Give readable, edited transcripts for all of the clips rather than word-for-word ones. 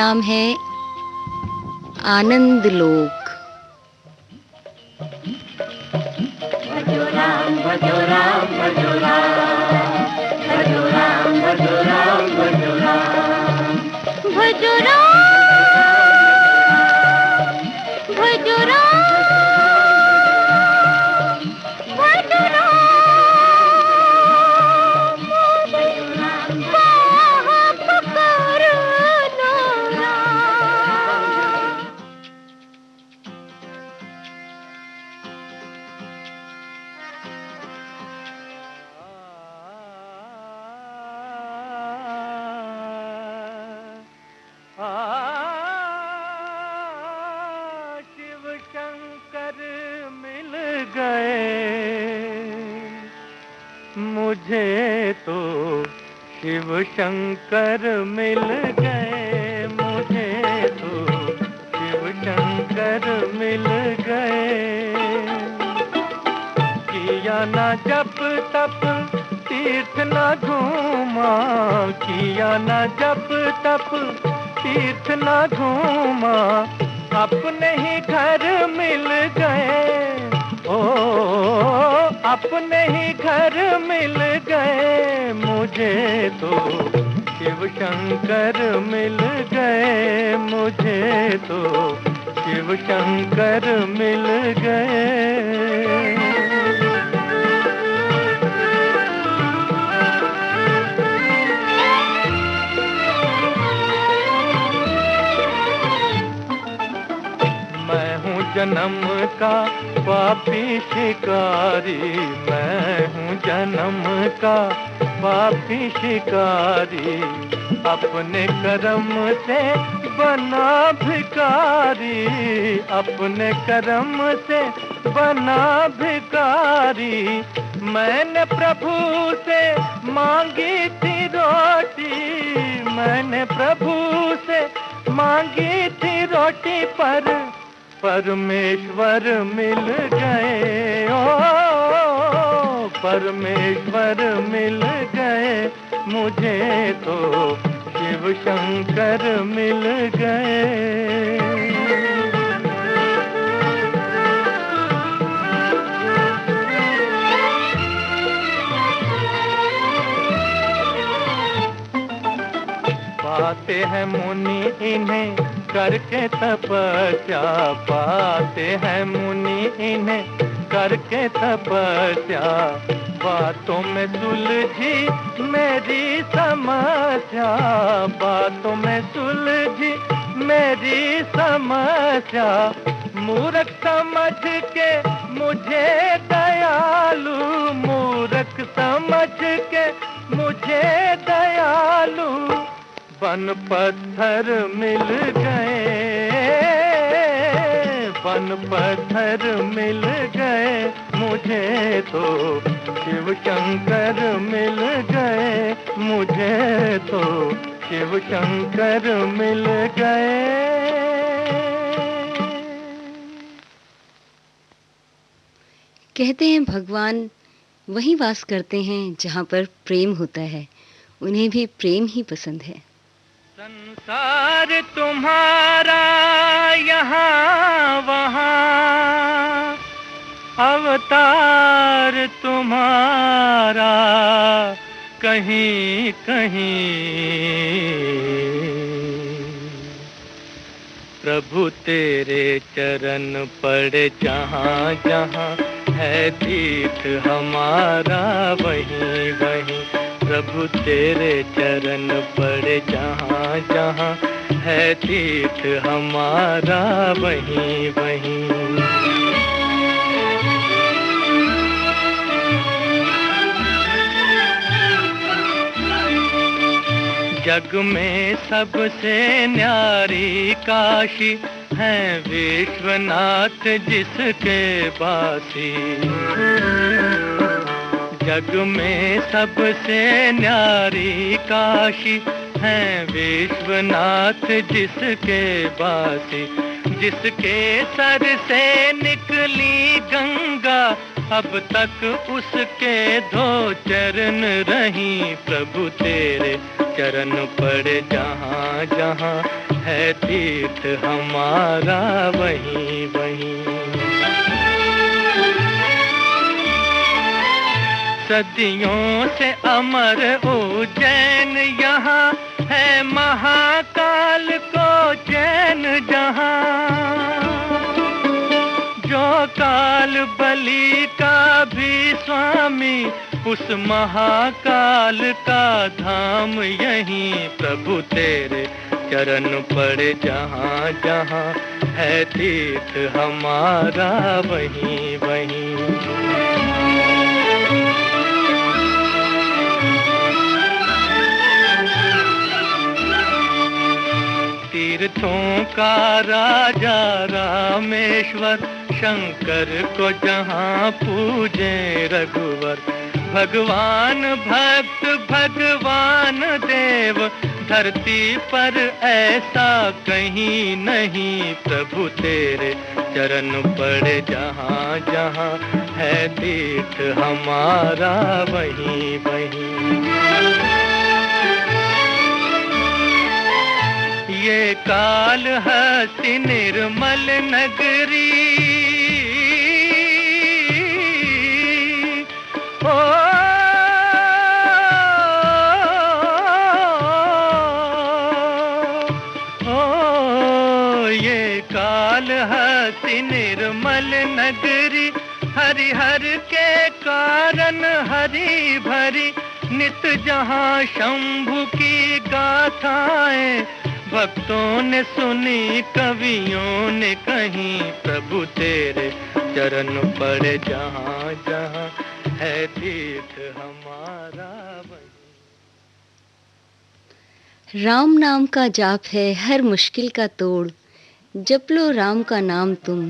नाम है आनंद लोक। भजो राम भजो राम भजो राम, भजो राम भजो राम भजो राम, भजो राम भजो राम भजो राम, शिव शंकर मिल गए मुझे तो, शिव शंकर मिल गए मुझे तो, शिव शंकर मिल गए। किया ना जप तप तीर्थ ना घूमा, किया ना जप तप तीर्थ ना घूमा, अपने ही घर मिल गए। ओ अपने ही घर मिल गए मुझे तो, शिव शंकर मिल गए मुझे तो, शिव शंकर मिल गए। जन्म का पापी शिकारी, मैं हूँ जन्म का पापी शिकारी, अपने कर्म से बना भिखारी, अपने कर्म से बना भिखारी। मैंने प्रभु से मांगी थी रोटी, मैंने प्रभु से मांगी थी रोटी, पर परमेश्वर मिल गए। ओ परमेश्वर मिल गए मुझे तो, शिव शंकर मिल गए। पाते हैं मुनि इन्हें करके तपस्या, पाते हैं मुनि इन्हें करके तपस्या, बातों में सुलझी मेरी समस्या, बातों में सुलझी मेरी समस्या। मूर्ख समझ के मुझे दयालु, मूर्ख समझ के मुझे दयालु, बन पत्थर मिल गए, बन पत्थर मिल गए मुझे तो, शिव शंकर मिल गए मुझे तो, शिव शंकर मिल गए। कहते हैं भगवान वहीं वास करते हैं जहाँ पर प्रेम होता है, उन्हें भी प्रेम ही पसंद है। संसार तुम्हारा यहाँ वहाँ, अवतार तुम्हारा कहीं कहीं, प्रभु तेरे चरण पड़े जहाँ जहाँ, है तीर्थ हमारा वहीं वहीं, प्रभु तेरे चरण पड़े जहाँ जहाँ, है तीर्थ हमारा वहीं वहीं। जग में सबसे न्यारी काशी है विश्वनाथ जिसके बासी, जग में सबसे न्यारी काशी है विश्वनाथ जिसके बासी, जिसके सर से निकली गंगा अब तक उसके धो चरण रही, प्रभु तेरे चरण पड़े जहाँ जहाँ है तीर्थ हमारा वहीं वहीं। सदियों से अमर उज्जैन यहाँ है महाकाल को चैन जहाँ। जो काल बलि का भी स्वामी उस महाकाल का धाम यहीं। प्रभु तेरे चरण पड़े जहाँ जहाँ है तीर्थ हमारा वहीं वहीं। तीर्थों का राजा रामेश्वर शंकर को जहाँ पूजे रघुवर। भगवान भक्त भगवान देव धरती पर ऐसा कहीं नहीं। प्रभु तेरे चरण पड़े जहाँ जहाँ है तीर्थ हमारा वहीं वहीं। ये काल हस्ती निर्मल नगरी ओ, ये काल हस्ती निर्मल नगरी। हरिहर के कारण हरी भरी नित जहाँ शंभु की गाथाएं। भक्तों ने सुनी कवियों ने कहीं। प्रभु तेरे चरण पड़े जहाँ जहाँ है तीर्थ हमारा वहीं। राम नाम का जाप है हर मुश्किल का तोड़। जप लो राम का नाम तुम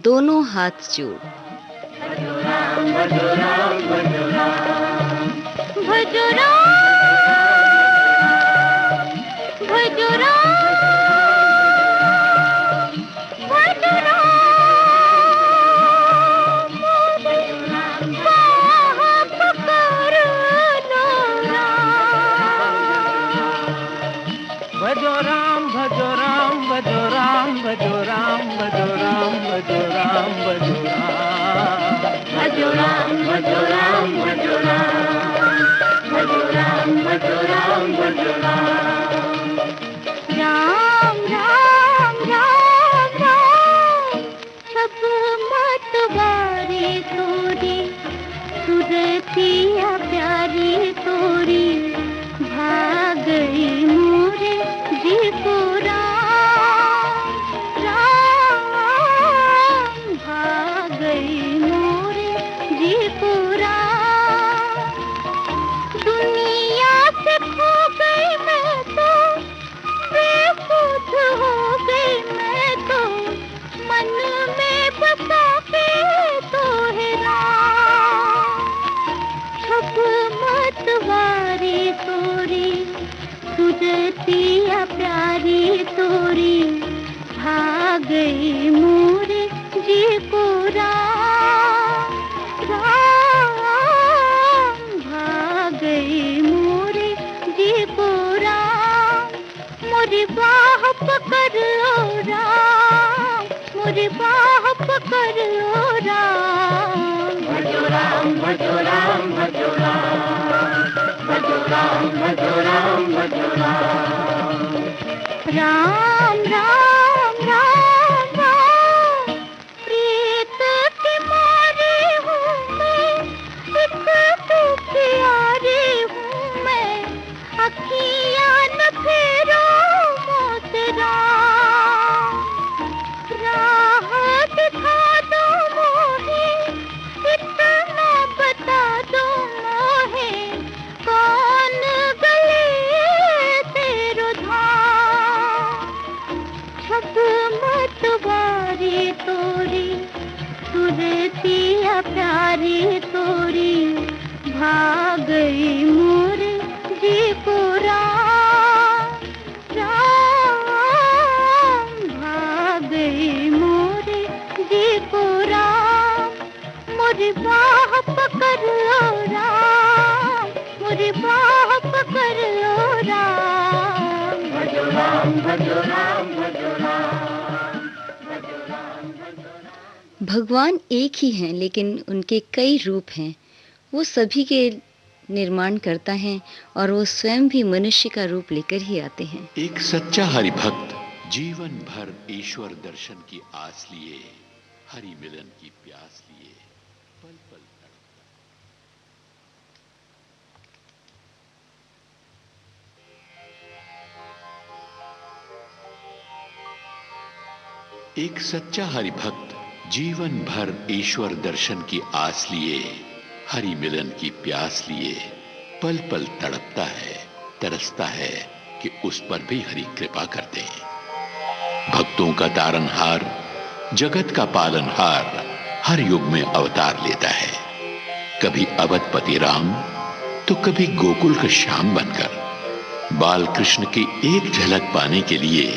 दोनों हाथ जोड़। भजो राम भजो राम भजो राम भजो राम भजो राम भजो राम बाप कर लो राम। भजो राम भजो राम भजो राम भजो राम भजो राम भजो राम भजो राम भजो राम भजो राम भजो राम भजो राम भजो राम भजो राम। राम राम राम राम सब मतवारी तोरी सुरतिया प्यारी तोरी। भाग गई मोरे जी को राम राम भाग गई मोरे जी को राम। दुनिया से खो गई मैं तो बेखुद हो गई मैं तो। मन में बसा के तो है राम। सब मतवारी तोरी सुरतिया प्यारी तोरी। भाग गई मोरे जी को राम राम भाग गई मोरे जी को राम। मोरी बाह पकड़ लो राम मोरी बाह पकड़ लो राम। भजो राम भजो राम भजो राम भजो राम भजो राम भजो राम। राम राम राम राम प्रीत की मारी हूँ मैं एक तू प्यारी हूँ मैं। अखियाँ न फेरो मौत राम। राह दिखा दो मोहे इतना बता दो मोहे। कौन गले तेरो धाम। सब मतवारी तोरी सुरतिया प्यारी तोरी। भाग गई मोरे जी को राम राम भाग गई मोरे जी को राम। मोरी बाह पकड़ लो राम मोरी बाह पकड़ लो राम। भगवान एक ही हैं लेकिन उनके कई रूप हैं। वो सभी के निर्माण करता है और वो स्वयं भी मनुष्य का रूप लेकर ही आते हैं। एक सच्चा हरि भक्त जीवन भर ईश्वर दर्शन की आस लिए, हरि मिलन की प्यास लिए पल पल तड़पता। एक सच्चा हरि भक्त जीवन भर ईश्वर दर्शन की आस लिए, हरि मिलन की प्यास लिए पल पल तड़पता है, तरसता है कि उस पर भी हरि कृपा करते हैं। भक्तों का तारनहार, जगत का पालनहार हर युग में अवतार लेता है। कभी अवधपति राम तो कभी गोकुल का श्याम बनकर। बाल कृष्ण की एक झलक पाने के लिए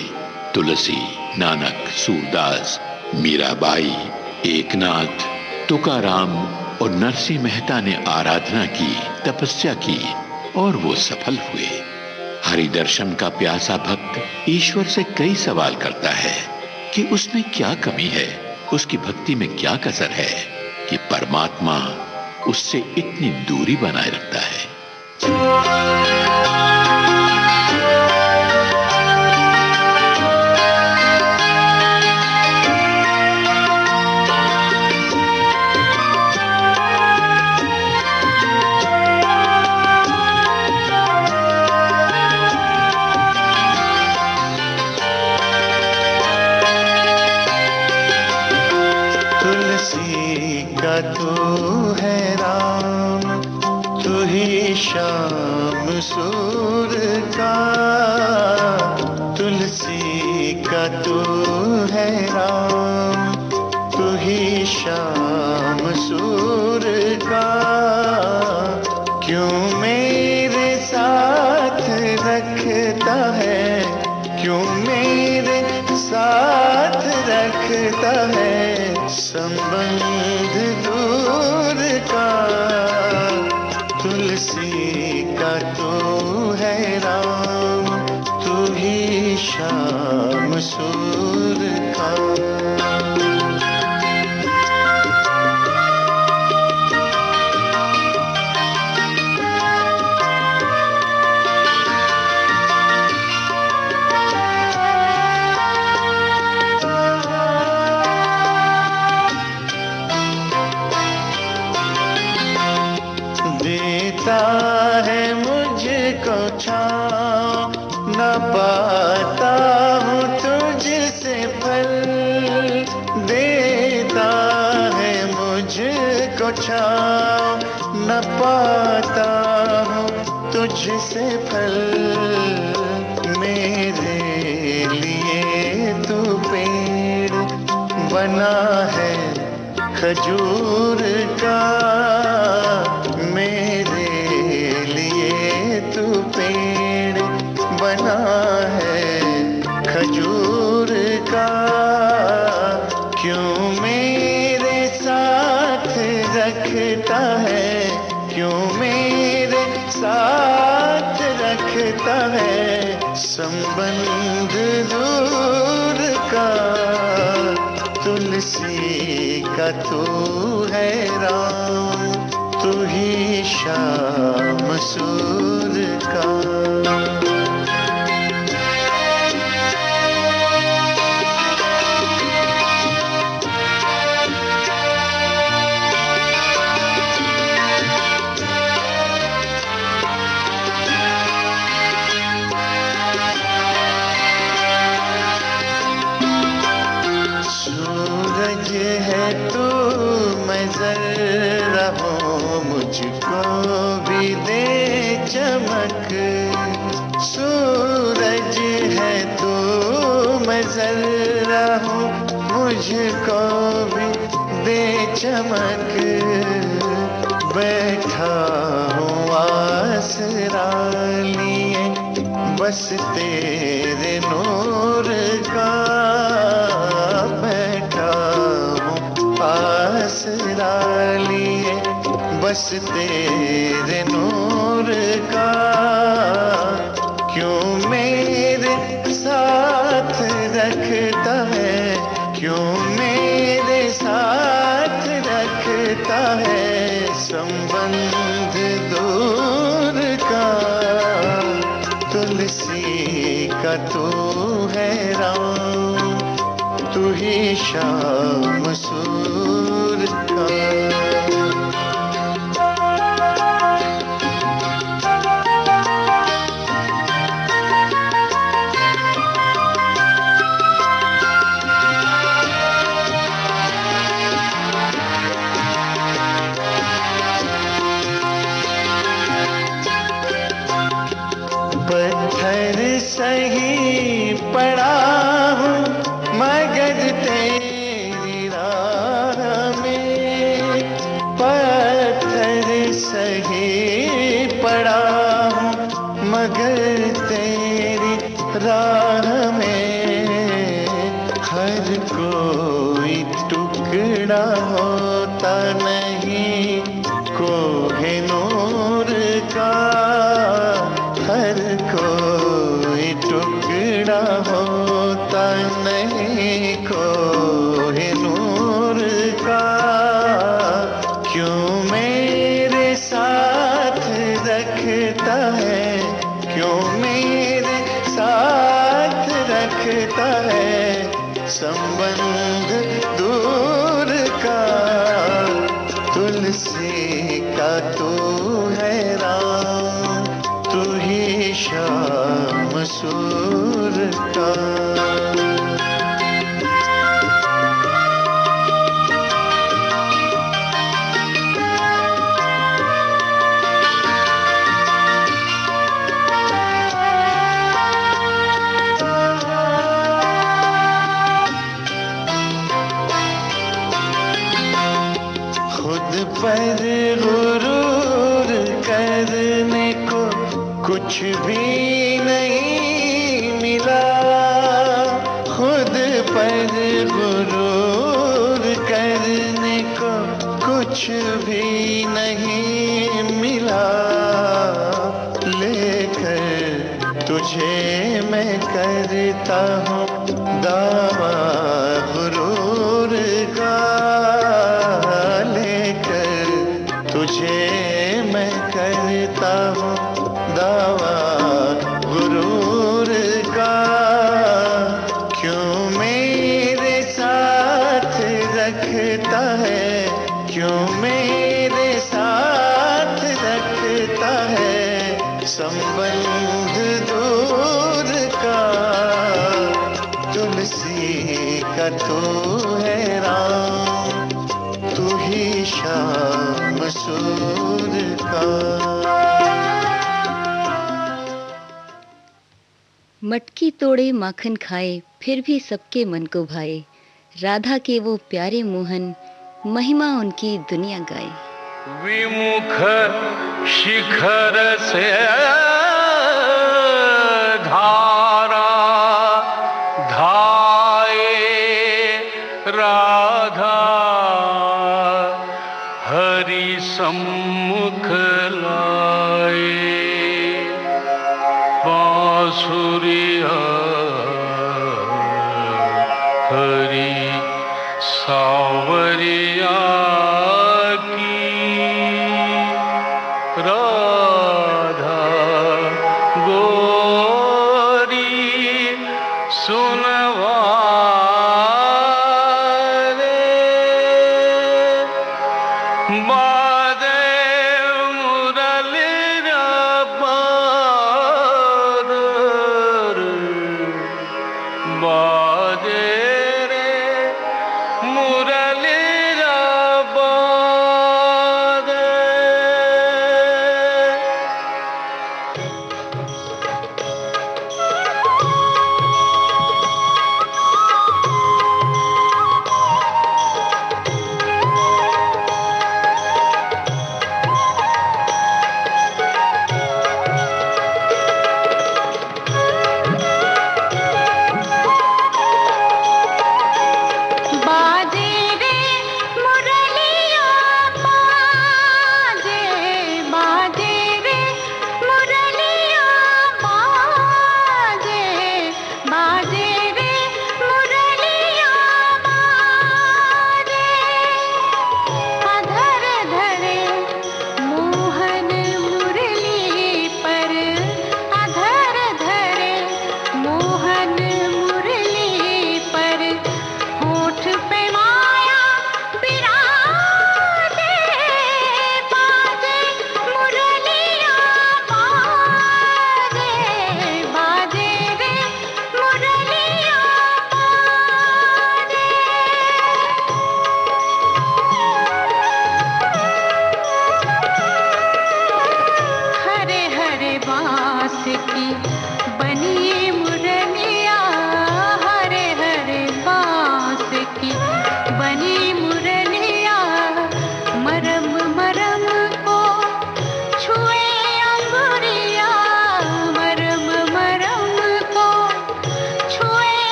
तुलसी, नानक, सूरदास, मीराबाई, एकनाथ, तुकाराम और नरसिंह मेहता ने आराधना की, तपस्या की और वो सफल हुए। हरि दर्शन का प्यासा भक्त ईश्वर से कई सवाल करता है कि उसमें क्या कमी है, उसकी भक्ति में क्या कसर है कि परमात्मा उससे इतनी दूरी बनाए रखता है। तू है राम, तू ही श्याम सूर का। तुलसी का तू है राम, तू ही श्याम सूर का। क्यों मेरे साथ रखता है, क्यों मेरे साथ रखता है संबंध दूर का। तुलसी का तू है राम, तू ही श्याम सूर का। देता है मुझको छाँव, न पाता हूँ तुझसे फल। देता है मुझको छाँव, न पाता हूँ तुझसे फल। मेरे लिए तू पेड़ बना है खजूर का। मेरे लिए तू पेड़ बना है खजूर का। क्यों मेरे साथ रखता है, क्यों मेरे साथ रखता है संबंध दूर का। तुलसी का तू है राम, तू ही श्याम सूर का। सूरज है तू, मैं जरा हूँ, मुझको भी दे चमक। सूरज है तू, मैं जरा हूँ, मुझको भी दे चमक। बैठा हूँ आसरा लिए, बस तेरे नूर का। बैठा हूँ आसरा लिए, बस तेरे नूर का। क्यों मेरे साथ रखता है, क्यों मेरे साथ तू ही शाम सूर का। पत्थर सही पड़ा हूँ मगर तेरी राह में, पत्थर सही पड़ा हूँ मगर तेरी राह में। हर कोई टुकड़ा होता नहीं कोहिनूर का, हर कोई टुकड़ा होता नहीं कोहिनूर का। क्यों मेरे साथ रखता है, क्यों मेरे साथ रखता है संबंध दूर का। तुलसी का तू है राम, तू ही शाम सूर का। खुद पर गुरूर करने को कुछ भी नहीं मिला, खुद पर गुरूर करने को कुछ भी नहीं मिला। लेकर तुझे मैं करता हूँ दावा गुरूर का, लेकर तुझे मैं करता हूँ दावा गुरूर का। क्यों मेरे साथ रखता है, क्यों मेरे साथ रखता है संबंध दूर का। तुलसी का तू है राम, तू ही शाम सूर का। मटकी तोड़े माखन खाए फिर भी सबके मन को भाए, राधा के वो प्यारे मोहन महिमा उनकी दुनिया गाए। विमुख शिखर से धारा धाये राधा, हरि सम्मुख लाए बांसुरिया हरि सावरिया की। राधा गोरी सुनवा बादे मुरली बादे रे मुरली बादे।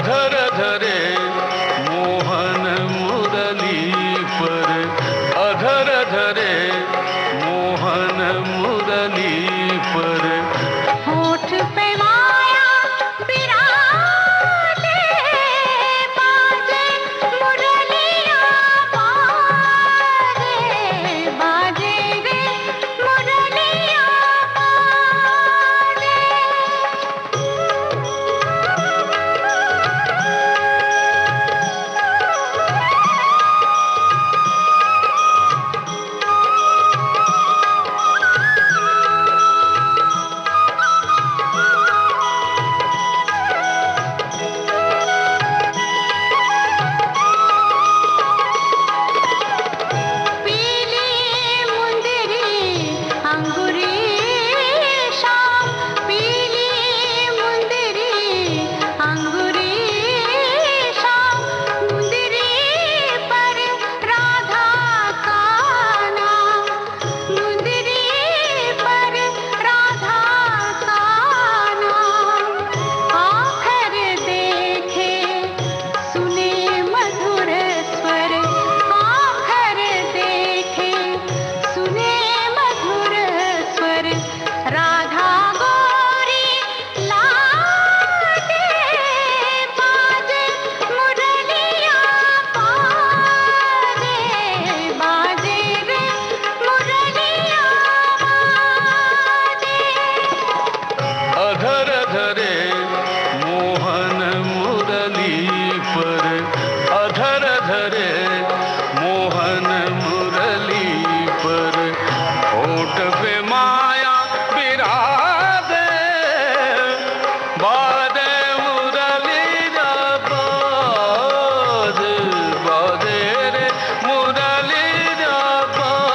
अधर धरे मोहन मुरली पर, अधर धरे मोहन मुरली पर। होठ पे माया बिराजे, बाजे मुरलिया बाजे, बाजे रे मुरलिया बाजे। पीली मुंदरी अंगूरी शाम, पीली मुंदरी अंगूरी शाम, मुंदरी पर राधा का नाम, मुंदरी पर राधा का नाम। आखर देखे सुने मधुर स्वर, आखर देखे सुने मधुर स्वर। राधा गोरी लागे, बाजे मुरलिया बाजे, बाजे रे मुरलिया बाजे। अधर धरे मोहन मुरली पर, अधर धरे मोहन मुरली पर। होठ पे माया बिराजे, बाजे मुरली बाजे, बाजे रे मुरली बाजे,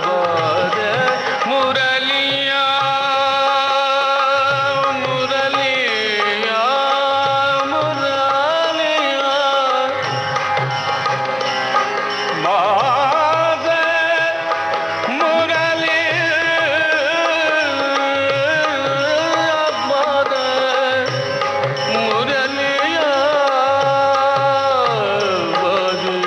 बाजे मुरलिया मुरलिया मुरलिया। बाजे मुरलिया बाजे, मुरलिया बाजे,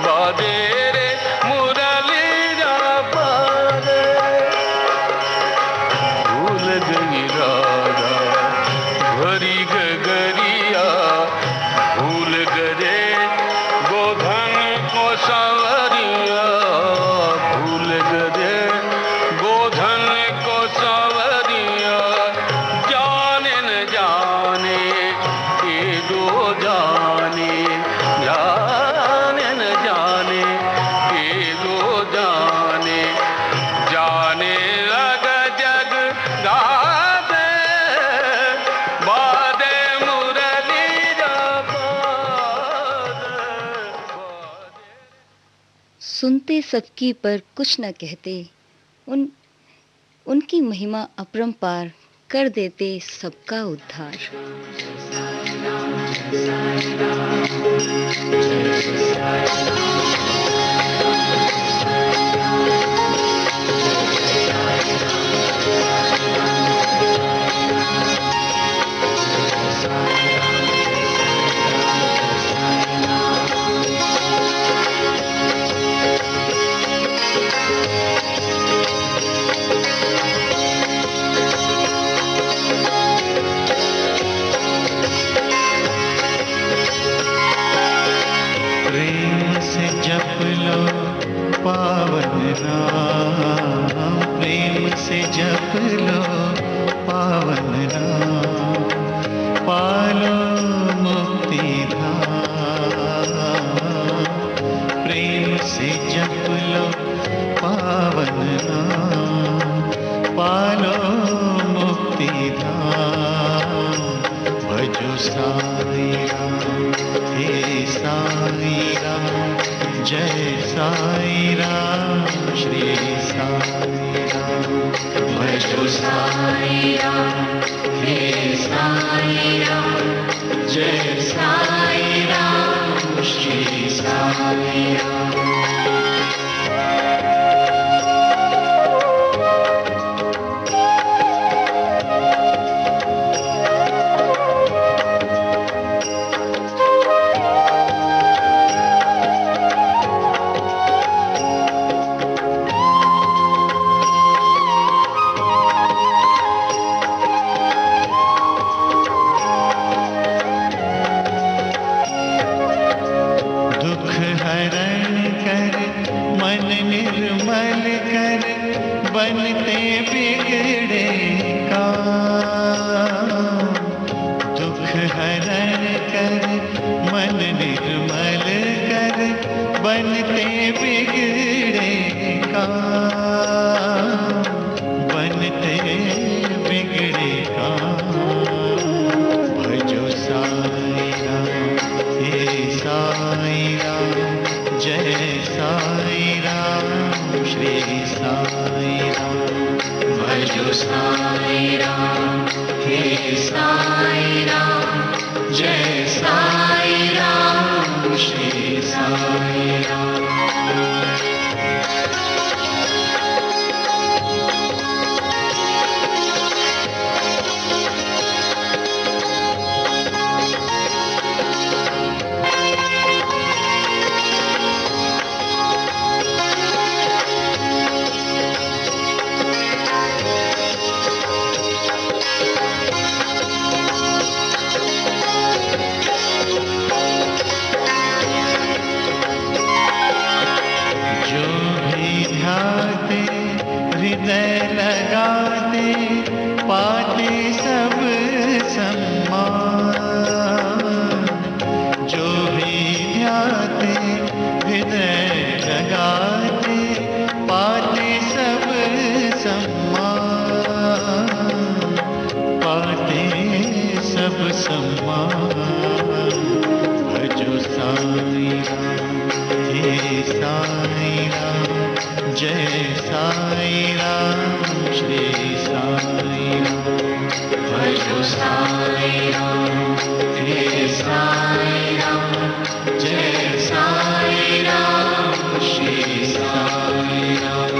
बाजे रे मुरलिया बाजे। भूल गई राधा भरी गगरिया, भूल गए गोधन को सांवरिया, भूल गए गोधन को सांवरिया। जाने न जाने ये दो जाने, जाने न जाने ये दो जाने। जाने लगा जग गाते, बादे मुरली बादे। सुनते सबकी पर कुछ न कहते, उनकी महिमा अपरंपार कर देते सबका उद्धार। प्रेम से जप लो पावन नाम, प्रेम से जप लो पावन नाम। पालो मुक्ति धाम, प्रेम से जप लो पावन नाम। पालो मुक्ति धाम, भजो साई राम, हे साई राम, जय साई राम, श्री साई राम। भजो साई राम, हे साई राम, जय साई राम, श्री साई राम। साई राम, जय साई राम, श्री साई राम। हृदय लगाते पाते सब सम्मान, जो भी ध्याते हृदय लगाते पाते सब सम्मान, पाते सब सम्मान। भजो साई राम, हे साई राम, जय साई राम, श्री साई राम। भजो साई राम, हे साई राम, जय साई राम, श्री साई राम।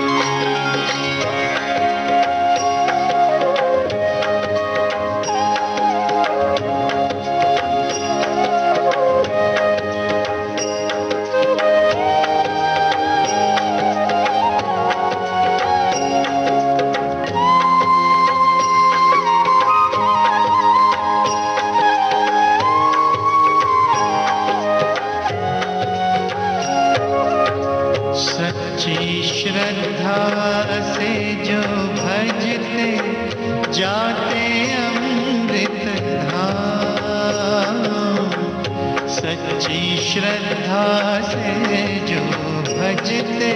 सच्ची श्रद्धा से जो भजते जाते अमृत धाम, सच्ची श्रद्धा से जो भजते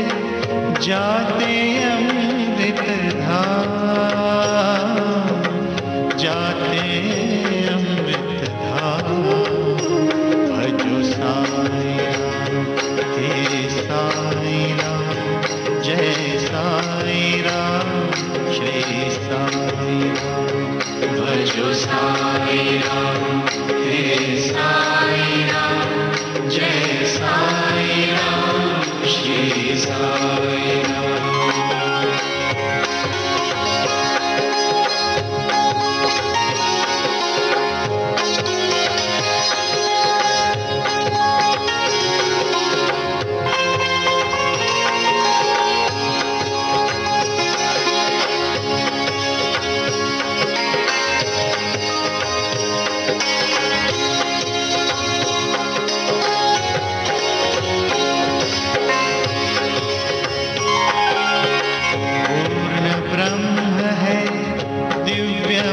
जाते अमृत धाम, जाते अमृत धाम। भजो साई राम, हे साई राम, जय साई राम, श्री साई राम। भजो साई राम, हे साई राम, जय साई राम, श्री साई राम।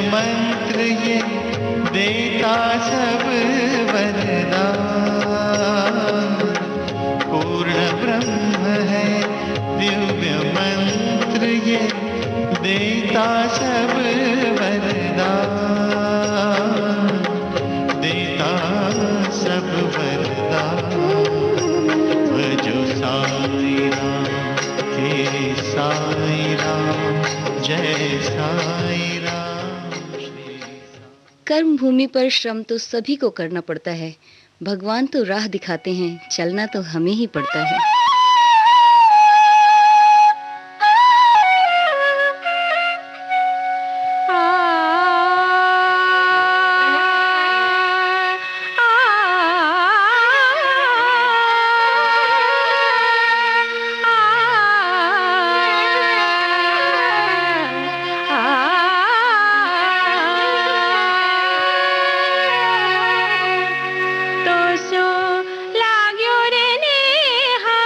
मंत्र ये देता सब वरदान, पूर्ण ब्रह्म है दिव्य मंत्र ये देता सब वरदान, देता सब वरदान। भजो साई राम, हे साई राम, जय साई राम। कर्म भूमि पर श्रम तो सभी को करना पड़ता है, भगवान तो राह दिखाते हैं, चलना तो हमें ही पड़ता है। तो सो लाग्यो रे नेहा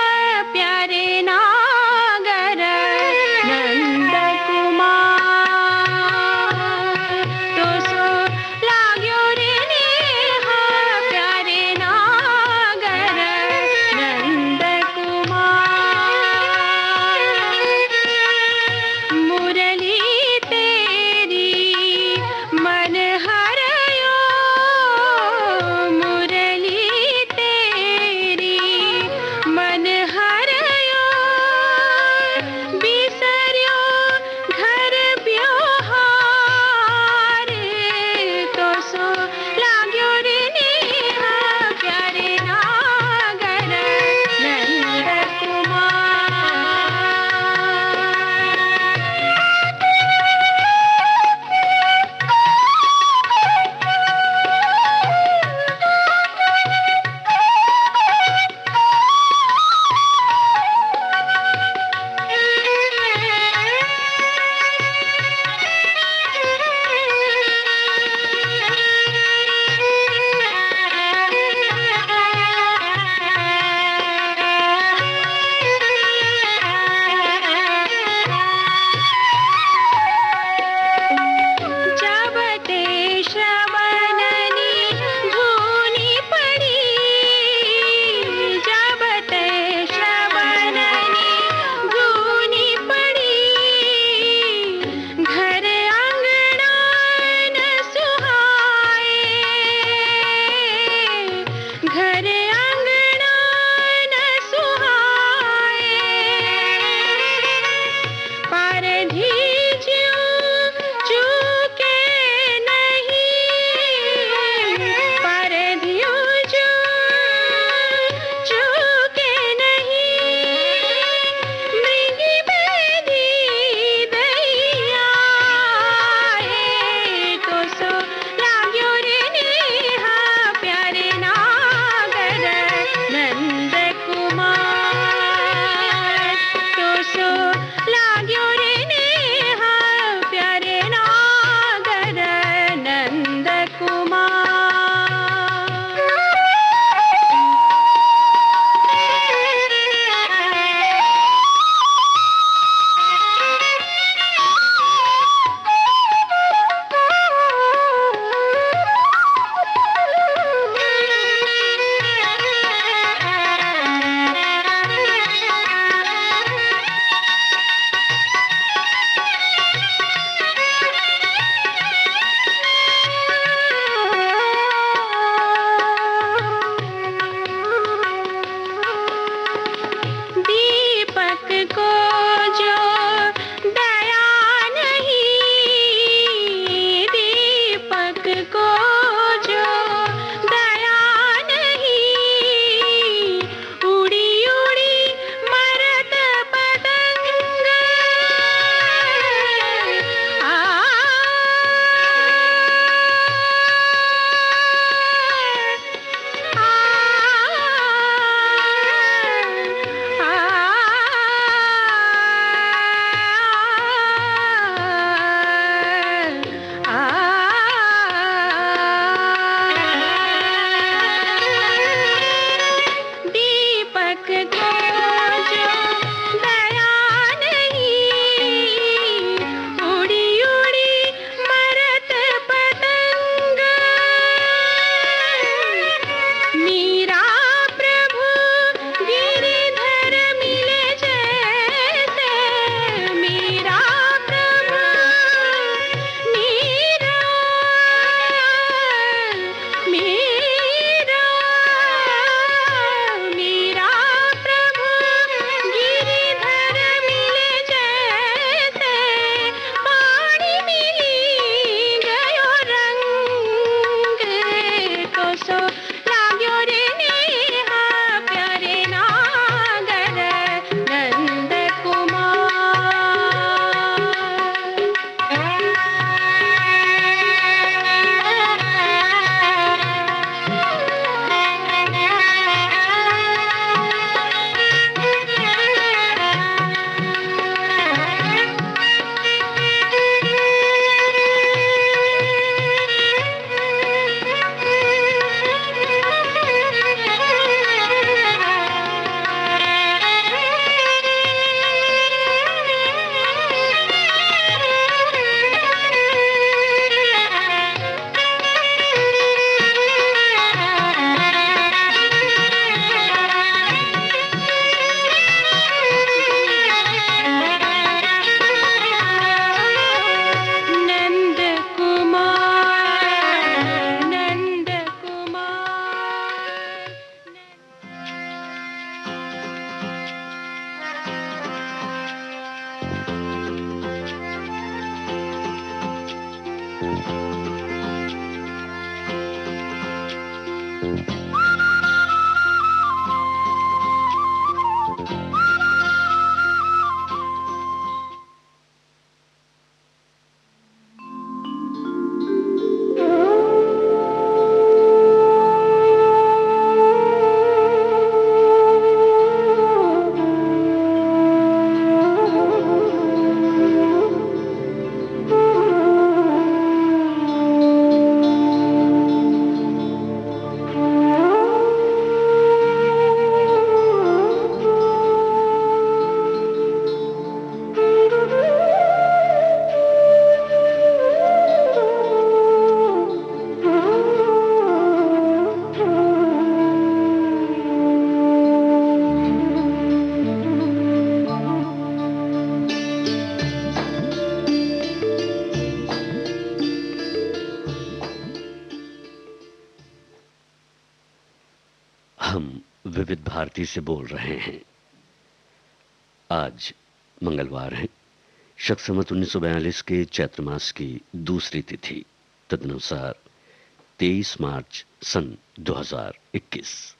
विविध भारती से बोल रहे हैं। आज मंगलवार है, शक संवत 1942 के चैत्र मास की दूसरी तिथि, तदनुसार 23 मार्च सन 2021।